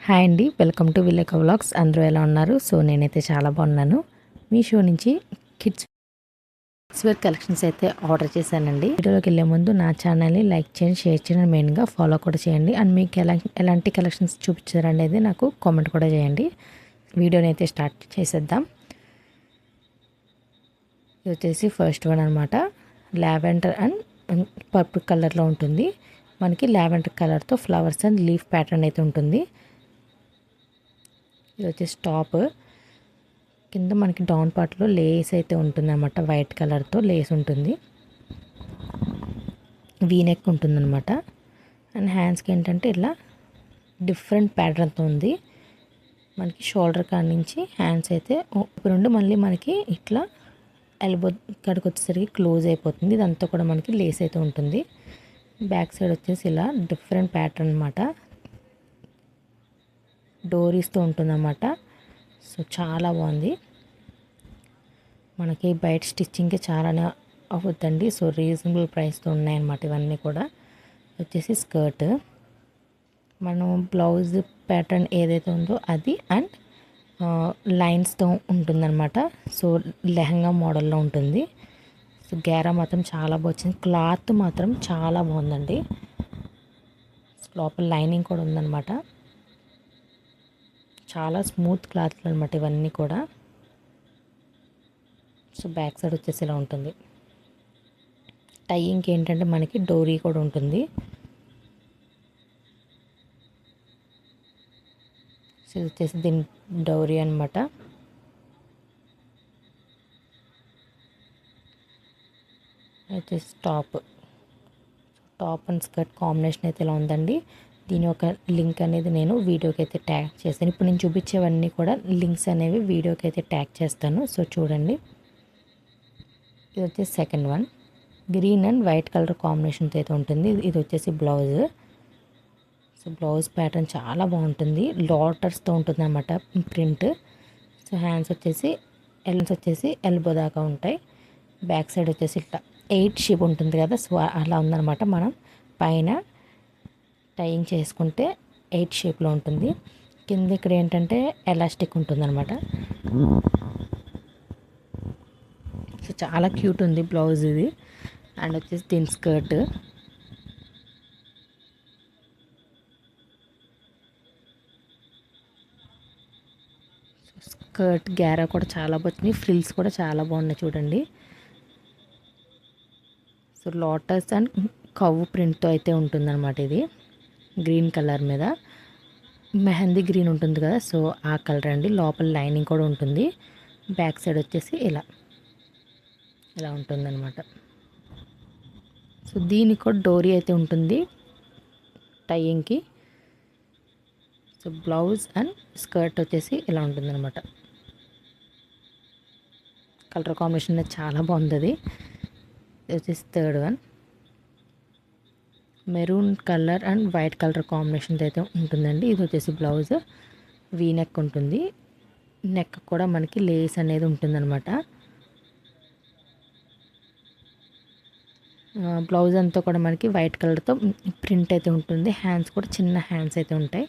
Hi అండి, welcome to విలేక vlogs. అందరూ ఎలా ఉన్నారు? సో నేనైతే చాలా బాగున్నాను. మీషో నుంచి కిడ్స్ వేర్ కలెక్షన్స్ అయితే ఆర్డర్ చేశానండి. వీడియోలోకి వెళ్ళే ముందు నా ఛానల్ని లైక్ చేయండి, షేర్ చేయండి, మెయిన్గా ఫాలో కూడా చేయండి. అండ్ మీకు ఎలాంటి కలెక్షన్స్ చూపించారనేది నాకు కామెంట్ కూడా చేయండి. వీడియోని అయితే స్టార్ట్ చేసేద్దాం. ఇది వచ్చేసి ఫస్ట్ వన్ అనమాట. లావెండర్ అండ్ పర్పుల్ కలర్లో ఉంటుంది. మనకి లావెండర్ కలర్తో ఫ్లవర్స్ అండ్ లీఫ్ ప్యాటర్న్ అయితే ఉంటుంది. ఇది వచ్చేసి టాప్ కింద మనకి డౌన్ పార్ట్లో లేస్ అయితే ఉంటుందన్నమాట. వైట్ కలర్తో లేస్ ఉంటుంది. వీనెక్ ఉంటుందన్నమాట. అండ్ హ్యాండ్స్కి ఏంటంటే ఇలా డిఫరెంట్ ప్యాటర్న్తో ఉంది. మనకి షోల్డర్ కాడ నుంచి హ్యాండ్స్ అయితే నుండి మళ్ళీ మనకి ఇట్లా ఎల్బో కాడికి వచ్చేసరికి క్లోజ్ అయిపోతుంది. ఇదంతా కూడా మనకి లేస్ అయితే ఉంటుంది. బ్యాక్ సైడ్ వచ్చేసి ఇలా డిఫరెంట్ ప్యాటర్న్ అనమాట. డోరీస్తో ఉంటుందన్నమాట. సో చాలా బాగుంది. మనకి బయట స్టిచ్చింగ్కి చాలానే అవుతుందండి. సో రీజనబుల్ ప్రైస్తో ఉన్నాయన్నమాట ఇవన్నీ కూడా. వచ్చేసి స్కర్ట్, మనం బ్లౌజ్ ప్యాటర్న్ ఏదైతే ఉందో అది అండ్ లైన్స్తో ఉంటుందన్నమాట. సో లెహంగా మోడల్లో ఉంటుంది. సో గేరా మాత్రం చాలా బాగుంది. క్లాత్ మాత్రం చాలా బాగుందండి. లోపల లైనింగ్ కూడా ఉందన్నమాట. చాలా స్మూత్ క్లాత్లు అనమాట ఇవన్నీ కూడా. సో బ్యాక్ సైడ్ వచ్చేసి ఇలా ఉంటుంది. టైయింగ్కి ఏంటంటే మనకి డోరీ కూడా ఉంటుంది. సో ఇది వచ్చేసి దీని డోరీ అనమాట. వచ్చేసి టాప్ అండ్ స్కర్ట్ కాంబినేషన్ అయితే ఇలా ఉందండి. దీని ఒక లింక్ అనేది నేను వీడియోకి అయితే ట్యాగ్ చేస్తాను. ఇప్పుడు నేను చూపించేవన్నీ కూడా లింక్స్ అనేవి వీడియోకి అయితే ట్యాగ్ చేస్తాను. సో చూడండి. ఇది వచ్చేసి second one. Green and white colour కాంబినేషన్తో అయితే ఉంటుంది. ఇది వచ్చేసి బ్లౌజ్. సో బ్లౌజ్ ప్యాటర్న్ చాలా బాగుంటుంది. లాటర్స్తో ఉంటుంది అన్నమాట ప్రింట్. సో హ్యాండ్స్ వచ్చేసి ఎల్బో దాకా ఉంటాయి. బ్యాక్ సైడ్ వచ్చేసి ఇట్లా 8 షేప్ ఉంటుంది కదా. సో అలా ఉందన్నమాట. మనం పైన టైయింగ్ చేసుకుంటే 8 షేప్లో ఉంటుంది. కింద ఇక్కడ ఏంటంటే ఎలాస్టిక్ ఉంటుందన్నమాట. సో చాలా క్యూట్ ఉంది బ్లౌజ్ ఇది. అండ్ వచ్చేసి దీని స్కర్ట్. స్కర్ట్ గ్యారా కూడా చాలా బాగుంది. ఫ్రిల్స్ కూడా చాలా బాగున్నాయి చూడండి. సో లోటస్ అండ్ కవ్వు ప్రింట్తో అయితే ఉంటుందన్నమాట. ఇది గ్రీన్ కలర్ మీద మెహందీ గ్రీన్ ఉంటుంది కదా. సో ఆ కలర్ అండి. లోపల లైనింగ్ కూడా ఉంటుంది. బ్యాక్ సైడ్ వచ్చేసి ఇలా ఉంటుందన్నమాట. సో దీనికి కూడా డోరీ అయితే ఉంటుంది టైయింగ్కి. సో బ్లౌజ్ అండ్ స్కర్ట్ వచ్చేసి ఇలా ఉంటుందన్నమాట. కలర్ కాంబినేషన్ చాలా బాగుంది. అది వచ్చేసి third one. Maroon colour and white colour కాంబినేషన్తో అయితే ఉంటుందండి. ఇది వచ్చేసి బ్లౌజ్. వీ నెక్ ఉంటుంది. నెక్ కూడా మనకి లేస్ అనేది ఉంటుందన్నమాట. బ్లౌజ్ అంతా కూడా మనకి వైట్ కలర్తో ప్రింట్ అయితే ఉంటుంది. హ్యాండ్స్ కూడా చిన్న హ్యాండ్స్ అయితే ఉంటాయి.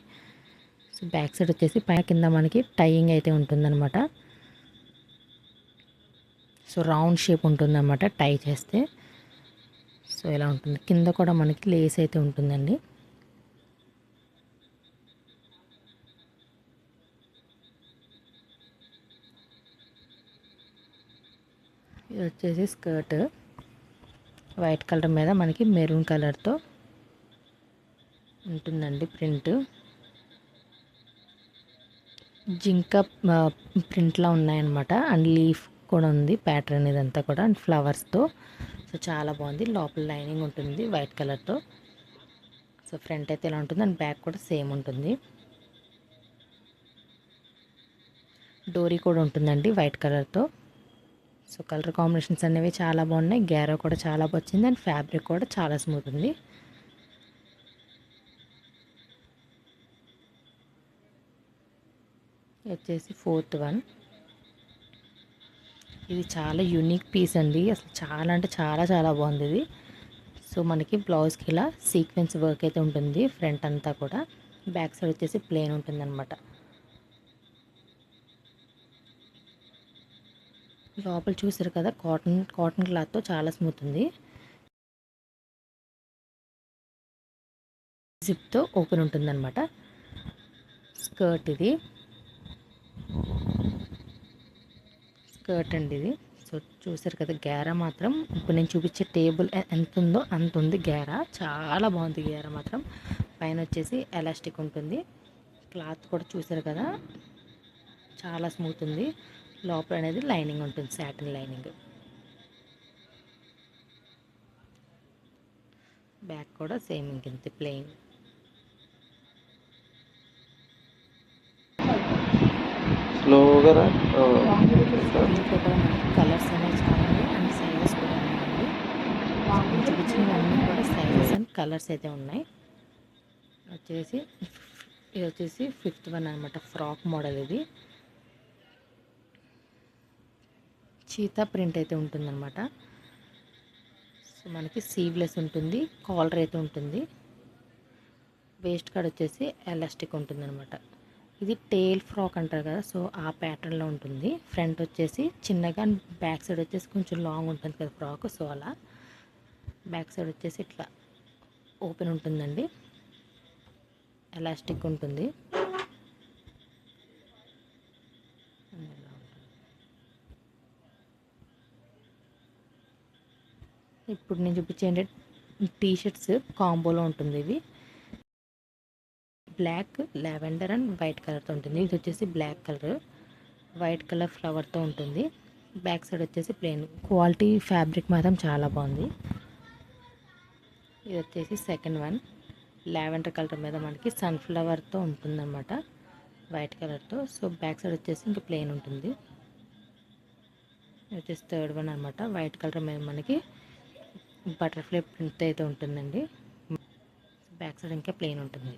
సో బ్యాక్ సైడ్ వచ్చేసి పైన కింద మనకి టైయింగ్ అయితే ఉంటుందన్నమాట. సో రౌండ్ షేప్ ఉంటుందన్నమాట టై చేస్తే. సో ఇలా ఉంటుంది. కింద కూడా మనకి లేస్ అయితే ఉంటుందండి. ఇది వచ్చేసి స్కర్ట్. వైట్ కలర్ మీద మనకి మెరూన్ కలర్తో ఉంటుందండి ప్రింట్. జింక ప్రింట్లా ఉన్నాయన్నమాట. అండ్ లీఫ్ కూడా ఉంది ప్యాటర్న్ ఇదంతా కూడా. అండ్ ఫ్లవర్స్తో. సో చాలా బాగుంది. లోపల లైనింగ్ ఉంటుంది వైట్ కలర్తో. సో ఫ్రంట్ అయితే ఇలా ఉంటుంది. అండ్ బ్యాక్ కూడా సేమ్ ఉంటుంది. డోరీ కూడా ఉంటుందండి వైట్ కలర్తో. సో కలర్ కాంబినేషన్స్ అనేవి చాలా బాగున్నాయి. గ్యారో కూడా చాలా వచ్చింది. అండ్ ఫ్యాబ్రిక్ కూడా చాలా స్మూత్ ఉంది. వచ్చేసి ఫోర్త్ వన్. ఇది చాలా యూనిక్ పీస్ అండి. అసలు చాలా అంటే చాలా చాలా బాగుంది ఇది. సో మనకి బ్లౌజ్కి ఇలా సీక్వెన్స్ వర్క్ అయితే ఉంటుంది ఫ్రంట్ అంతా కూడా. బ్యాక్ సైడ్ వచ్చేసి ప్లెయిన్ ఉంటుందన్నమాట. లోపల చూసారు కదా, కాటన్ క్లాత్తో చాలా స్మూత్ ఉంది. జిప్తో ఓపెన్ ఉంటుందన్నమాట. స్కర్ట్ అండి ఇది. సో చూసారు కదా, గేరా మాత్రం ఇప్పుడు నేను చూపించే టేబుల్ ఎంత ఉందో అంత ఉంది గేరా. చాలా బాగుంది గేరా మాత్రం. పైన వచ్చేసి ఎలాస్టిక్ ఉంటుంది. క్లాత్ కూడా చూసారు కదా, చాలా స్మూత్ ఉంది. లోపల అనేది లైనింగ్ ఉంటుంది, సాటిన్ లైనింగ్. బ్యాక్ కూడా సేమ్ ఇంకింత ప్లెయిన్. దీంట్లో కూడా మనకి కలర్స్ అనేవి చాలా ఉన్నాయి అండ్ సైజెస్ కూడా ఉన్నాయండి. నేను చూపించినవన్నీ కూడా సైజెస్ అండ్ కలర్స్ అయితే ఉన్నాయి. ఇది వచ్చేసి 5th వన్ అనమాట. ఫ్రాక్ మోడల్ ఇది. చీతా ప్రింట్ అయితే ఉంటుందన్నమాట. సో మనకి సీవ్లెస్ ఉంటుంది, కాలర్ అయితే ఉంటుంది. వేస్ట్ కార్డ్ వచ్చేసి ఎలాస్టిక్ ఉంటుందన్నమాట. ఇది టేల్ ఫ్రాక్ అంటారు కదా, సో ఆ ప్యాటర్న్లో ఉంటుంది. ఫ్రంట్ వచ్చేసి చిన్నగా, బ్యాక్ సైడ్ వచ్చేసి కొంచెం లాంగ్ ఉంటుంది కదా ఫ్రాక్, సో అలా. బ్యాక్ సైడ్ వచ్చేసి ఇట్లా ఓపెన్ ఉంటుందండి, ఎలాస్టిక్ ఉంటుంది. ఇప్పుడు నేను చూపించే టీషర్ట్స్ కాంబోలో ఉంటుంది. ఇవి బ్లాక్, లావెండర్ అండ్ వైట్ కలర్తో ఉంటుంది. ఇది వచ్చేసి బ్లాక్ కలర్, వైట్ కలర్ ఫ్లవర్తో ఉంటుంది. బ్యాక్ సైడ్ వచ్చేసి ప్లెయిన్. క్వాలిటీ ఫ్యాబ్రిక్ మాత్రం చాలా బాగుంది. ఇది వచ్చేసి సెకండ్ వన్. లావెండర్ కలర్ మీద మనకి సన్ఫ్లవర్తో ఉంటుందన్నమాట, వైట్ కలర్తో. సో బ్యాక్ సైడ్ వచ్చేసి ఇంకా ప్లెయిన్ ఉంటుంది. ఇది వచ్చేసి థర్డ్ వన్ అనమాట. వైట్ కలర్ మీద మనకి బటర్ఫ్లై ప్రింట్ అయితే ఉంటుందండి. బ్యాక్ సైడ్ ఇంకా ప్లెయిన్ ఉంటుంది.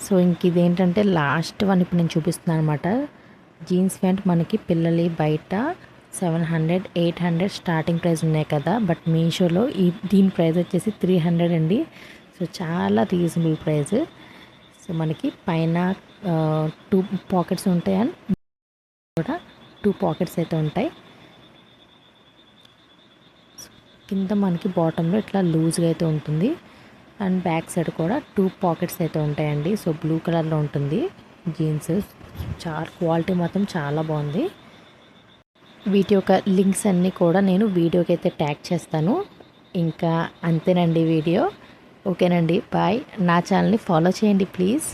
సో ఇంక ఇదేంటంటే లాస్ట్ వన్ ఇప్పుడు నేను చూపిస్తున్నాను అనమాట. జీన్స్ ప్యాంట్ మనకి పిల్లలు బయట 700, 800 స్టార్టింగ్ ప్రైస్ ఉన్నాయి కదా, బట్ మీషోలో దీని ప్రైస్ వచ్చేసి 300 అండి. సో చాలా రీజనబుల్ ప్రైస్. సో మనకి పైన 2 పాకెట్స్ ఉంటాయి అండ్ కూడా 2 పాకెట్స్ అయితే ఉంటాయి. కింద మనకి బాటంలో ఇట్లా లూజ్గా అయితే ఉంటుంది అండ్ బ్యాక్ సైడ్ కూడా 2 పాకెట్స్ అయితే ఉంటాయండి. సో బ్లూ కలర్లో ఉంటుంది జీన్స్. చాలా క్వాలిటీ మాత్రం చాలా బాగుంది. వీటి యొక్క లింక్స్ అన్నీ కూడా నేను వీడియోకి అయితే ట్యాగ్ చేస్తాను. ఇంకా అంతేనండి వీడియో. ఓకేనండి, బాయ్. నా ఛానల్ని ఫాలో చేయండి ప్లీజ్.